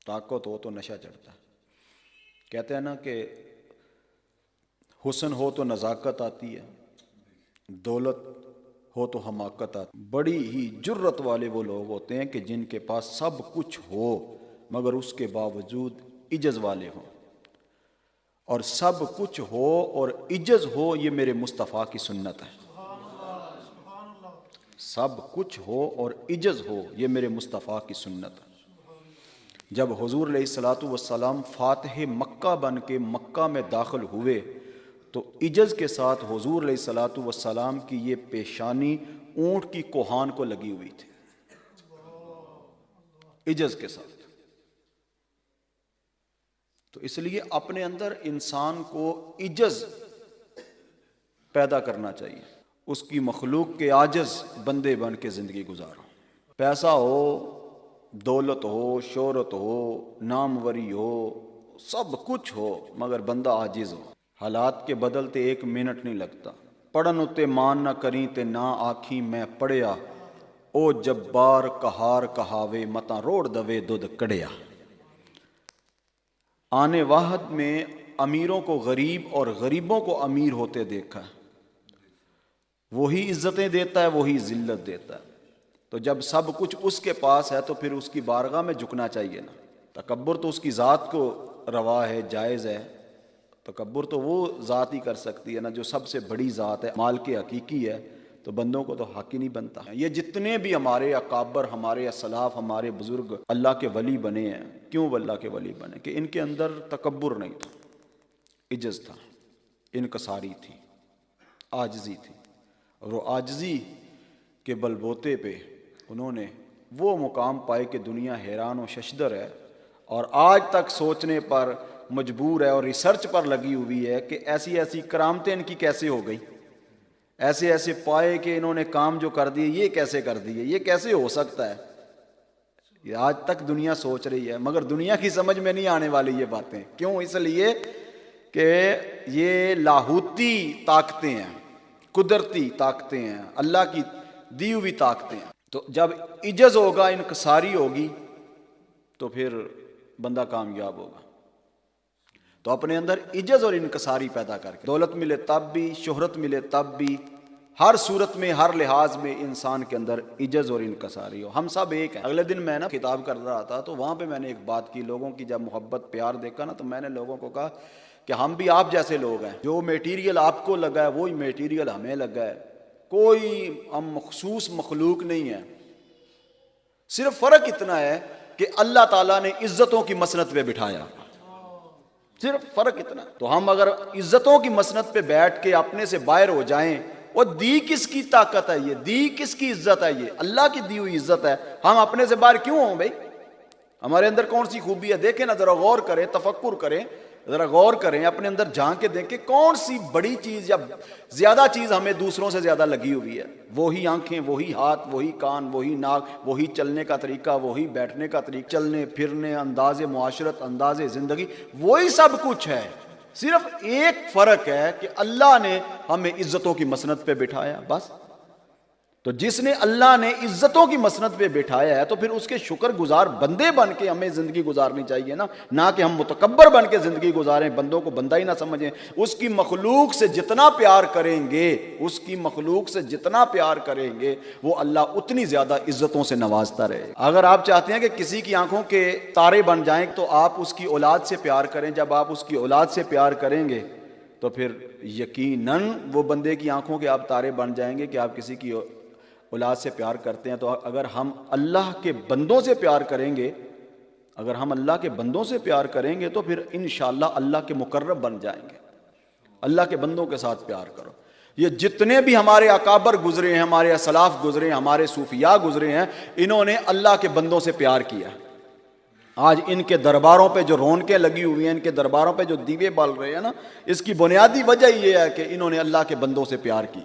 طاقت ہو تو نشہ چڑھتا ہے. کہتے ہیں نا کہ حسن ہو تو نزاکت آتی ہے، دولت ہو تو حماقت آتی. بڑی ہی جرت والے وہ لوگ ہوتے ہیں کہ جن کے پاس سب کچھ ہو مگر اس کے باوجود عجز والے ہوں. اور سب کچھ ہو اور عجز ہو، یہ میرے مصطفیٰ کی سنت ہے. سب کچھ ہو اور عجز ہو، یہ میرے مصطفیٰ کی سنت ہے. جب حضور علیہ الصلوۃ والسلام فاتح مکہ بن کے مکہ میں داخل ہوئے تو عجز کے ساتھ حضور علیہ الصلوۃ والسلام کی یہ پیشانی اونٹ کی کوہان کو لگی ہوئی تھی، عجز کے ساتھ. تو اس لیے اپنے اندر انسان کو عجز پیدا کرنا چاہیے، اس کی مخلوق کے عاجز بندے بن کے زندگی گزارو. پیسہ ہو، دولت ہو، شہرت ہو، ناموری ہو، سب کچھ ہو مگر بندہ عاجز ہو. حالات کے بدلتے ایک منٹ نہیں لگتا. پڑھن اتے مان نہ کریں تے نہ آکھیں میں پڑھیا، او جبار کہار کہاوے متا روڑ دوے دودھ کڑیا. آنے واحد میں امیروں کو غریب اور غریبوں کو امیر ہوتے دیکھا. وہی عزتیں دیتا ہے، وہی ذلت دیتا ہے. تو جب سب کچھ اس کے پاس ہے تو پھر اس کی بارگاہ میں جھکنا چاہیے نا. تکبر تو اس کی ذات کو روا ہے، جائز ہے. تکبر تو وہ ذات ہی کر سکتی ہے نا جو سب سے بڑی ذات ہے، مال کے حقیقی ہے. تو بندوں کو تو حق ہی نہیں بنتا. یہ جتنے بھی ہمارے اکابر، ہمارے اسلاف، ہمارے بزرگ اللہ کے ولی بنے ہیں، کیوں اللہ کے ولی بنے؟ کہ ان کے اندر تکبر نہیں تھا، عجز تھا، انکساری تھی، عاجزی تھی. اور وہ عاجزی کے بلبوتے پہ انہوں نے وہ مقام پائے کہ دنیا حیران و ششدر ہے اور آج تک سوچنے پر مجبور ہے اور ریسرچ پر لگی ہوئی ہے کہ ایسی ایسی کرامتیں ان کی کیسے ہو گئی، ایسے ایسے پائے کہ انہوں نے کام جو کر دیے یہ کیسے کر دیے، یہ کیسے ہو سکتا ہے. یہ آج تک دنیا سوچ رہی ہے مگر دنیا کی سمجھ میں نہیں آنے والی یہ باتیں. کیوں؟ اس لیے کہ یہ لاہوتی طاقتیں ہیں، قدرتی طاقتیں ہیں، اللہ کی دی ہوئی طاقتیں ہیں. تو جب عجز ہوگا، انکساری ہوگی تو پھر بندہ کامیاب ہوگا. تو اپنے اندر عجز اور انکساری پیدا کر کے دولت ملے تب بھی، شہرت ملے تب بھی، ہر صورت میں، ہر لحاظ میں انسان کے اندر عجز اور انکساری ہو. ہم سب ایک ہیں. اگلے دن میں نا خطاب کر رہا تھا تو وہاں پہ میں نے ایک بات کی. لوگوں کی جب محبت پیار دیکھا نا تو میں نے لوگوں کو کہا کہ ہم بھی آپ جیسے لوگ ہیں. جو میٹیریل آپ کو لگا ہے وہی میٹیریل ہمیں لگا ہے. کوئی ہم مخصوص مخلوق نہیں ہے. صرف فرق اتنا ہے کہ اللہ تعالیٰ نے عزتوں کی مسند پہ بٹھایا، صرف فرق اتنا. تو ہم اگر عزتوں کی مسند پہ بیٹھ کے اپنے سے باہر ہو جائیں، وہ دی کس کی طاقت ہے، یہ دی کس کی عزت ہے، یہ اللہ کی دی ہوئی عزت ہے. ہم اپنے سے باہر کیوں ہوں بھائی؟ ہمارے اندر کون سی خوبی ہے؟ دیکھیں نا، ذرا غور کریں، تفکر کریں، ذرا غور کریں، اپنے اندر جھانک کے دیکھیں کون سی بڑی چیز یا زیادہ چیز ہمیں دوسروں سے زیادہ لگی ہوئی ہے. وہی آنکھیں، وہی ہاتھ، وہی کان، وہی ناک، وہی چلنے کا طریقہ، وہی بیٹھنے کا طریقہ، چلنے پھرنے، انداز معاشرت، انداز زندگی، وہی سب کچھ ہے. صرف ایک فرق ہے کہ اللہ نے ہمیں عزتوں کی مسند پہ بٹھایا، بس. تو جس نے اللہ نے عزتوں کی مسند پہ بٹھایا ہے تو پھر اس کے شکر گزار بندے بن کے ہمیں زندگی گزارنی چاہیے نا، نہ کہ ہم متکبر بن کے زندگی گزاریں، بندوں کو بندہ ہی نہ سمجھیں. اس کی مخلوق سے جتنا پیار کریں گے، اس کی مخلوق سے جتنا پیار کریں گے، وہ اللہ اتنی زیادہ عزتوں سے نوازتا رہے. اگر آپ چاہتے ہیں کہ کسی کی آنکھوں کے تارے بن جائیں تو آپ اس کی اولاد سے پیار کریں. جب آپ اس کی اولاد سے پیار کریں گے تو پھر یقیناً وہ بندے کی آنکھوں کے آپ تارے بن جائیں گے کہ آپ کسی کی اولاد سے پیار کرتے ہیں. تو اگر ہم اللہ کے بندوں سے پیار کریں گے، اگر ہم اللہ کے بندوں سے پیار کریں گے تو پھر انشاءاللہ اللہ کے مقرب بن جائیں گے. اللہ کے بندوں کے ساتھ پیار کرو. یہ جتنے بھی ہمارے اکابر گزرے ہیں، ہمارے اسلاف گزرے ہیں، ہمارے صوفیاء گزرے ہیں، انہوں نے اللہ کے بندوں سے پیار کیا. آج ان کے درباروں پہ جو رونقیں لگی ہوئی ہیں، ان کے درباروں پہ جو دیوے بال رہے ہیں نا، اس کی بنیادی وجہ یہ ہے کہ انہوں نے اللہ کے بندوں سے پیار کی.